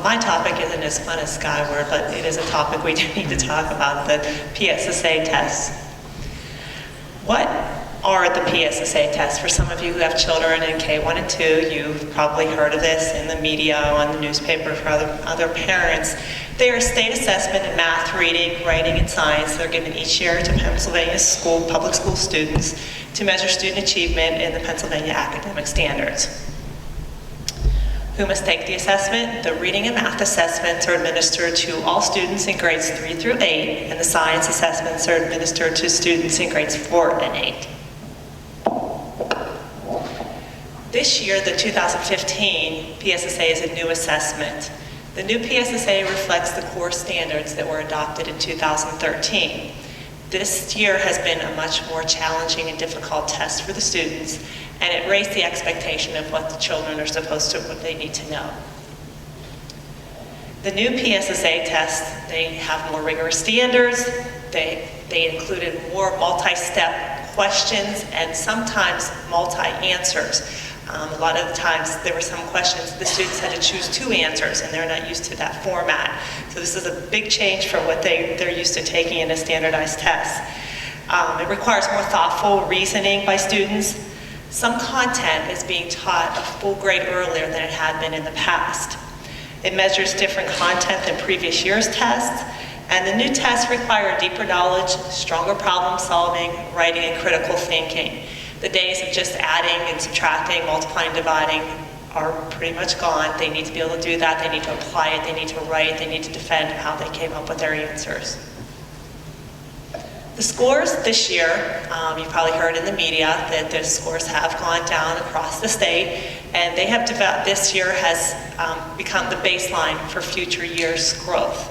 my topic isn't as fun as Skyward, but it is a topic we do need to talk about, the PSSA tests. What are the PSSA tests? For some of you who have children in K1 and 2, you've probably heard of this in the media, on the newspaper, for other parents. They are a state assessment in math, reading, writing, and science. They're given each year to Pennsylvania public school students to measure student achievement in the Pennsylvania academic standards. Who must take the assessment? The reading and math assessments are administered to all students in grades 3 through 8, and the science assessments are administered to students in grades 4 and 8. This year, the 2015 PSSA is a new assessment. The new PSSA reflects the core standards that were adopted in 2013. This year has been a much more challenging and difficult test for the students, and it raised the expectation of what the children are supposed to, what they need to know. The new PSSA tests, they have more rigorous standards, they included more multi-step questions and sometimes multi-answers. A lot of the times there were some questions the students had to choose 2 answers, and they're not used to that format. So this is a big change from what they're used to taking in a standardized test. It requires more thoughtful reasoning by students. Some content is being taught a full grade earlier than it had been in the past. It measures different content than previous year's tests, and the new tests require deeper knowledge, stronger problem solving, writing, and critical thinking. The days of just adding and subtracting, multiplying, dividing are pretty much gone. They need to be able to do that, they need to apply it, they need to write, they need to defend how they came up with their answers. The scores this year, you've probably heard in the media that the scores have gone down across the state, and they have this year has become the baseline for future years' growth.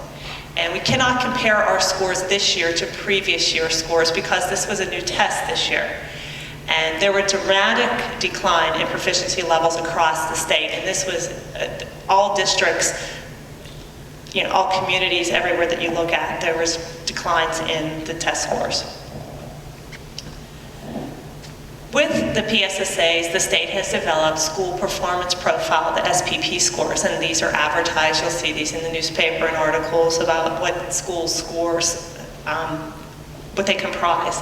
And we cannot compare our scores this year to previous year scores because this was a new test this year. And there were dramatic decline in proficiency levels across the state, and this was all districts, all communities, everywhere that you look at, there was declines in the test scores. With the PSSAs, the state has developed school performance profile, the SPP scores, and these are advertised. You'll see these in the newspaper and articles about what school scores, what they comprise.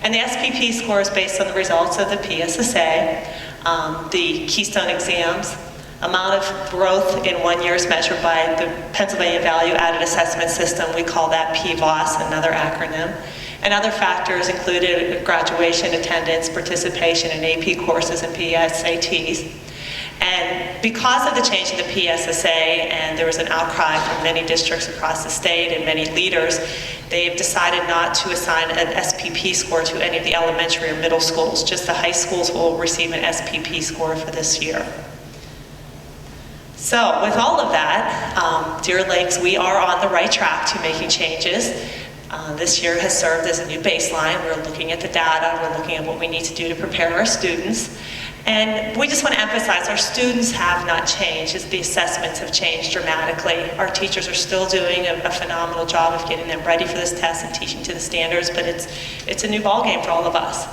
And the SPP score is based on the results of the PSSA, the Keystone exams, amount of growth in 1 year is measured by the Pennsylvania Value Added Assessment System. We call that PVAS, another acronym. And other factors included graduation, attendance, participation in AP courses and PSATs. And because of the change in the PSSA, and there was an outcry from many districts across the state and many leaders, they've decided not to assign an SPP score to any of the elementary or middle schools. Just the high schools will receive an SPP score for this year. So with all of that, Deer Lakes, we are on the right track to making changes. This year has served as a new baseline. We're looking at the data, we're looking at what we need to do to prepare our students. And we just want to emphasize our students have not changed, as the assessments have changed dramatically. Our teachers are still doing a phenomenal job of getting them ready for this test and teaching to the standards, but it's a new ballgame for all of us.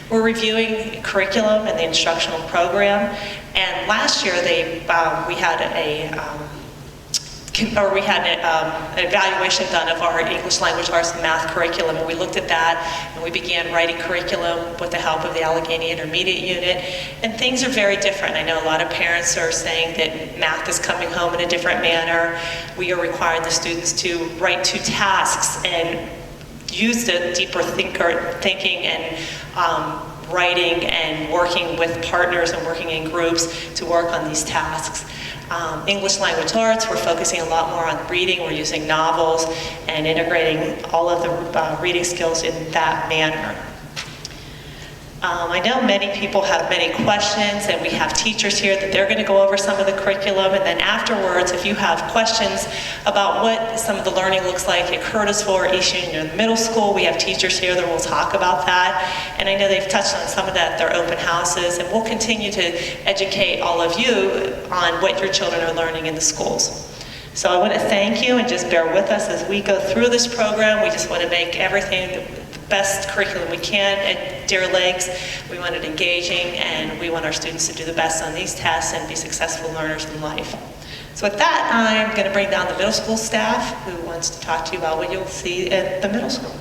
We're reviewing curriculum and the instructional program, and last year we had an evaluation done of our English language arts and math curriculum, and we looked at that and we began writing curriculum with the help of the Allegheny Intermediate Unit, and things are very different. I know a lot of parents are saying that math is coming home in a different manner. We are requiring the students to write 2 tasks and use the deeper thinking and writing and working with partners and working in groups to work on these tasks. English language arts, we're focusing a lot more on reading. We're using novels and integrating all of the reading skills in that manner. I know many people have many questions, and we have teachers here that they're going to go over some of the curriculum, and then afterwards, if you have questions about what some of the learning looks like at Curtisville or East Union Middle School, we have teachers here that will talk about that. And I know they've touched on some of that at their open houses, and we'll continue to educate all of you on what your children are learning in the schools. So I want to thank you, and just bear with us as we go through this program. We just want to make everything best curriculum we can at Deer Lakes. We want it engaging, and we want our students to do the best on these tests and be successful learners in life. So with that, I'm going to bring down the middle school staff who wants to talk to you about what you'll see at the middle school.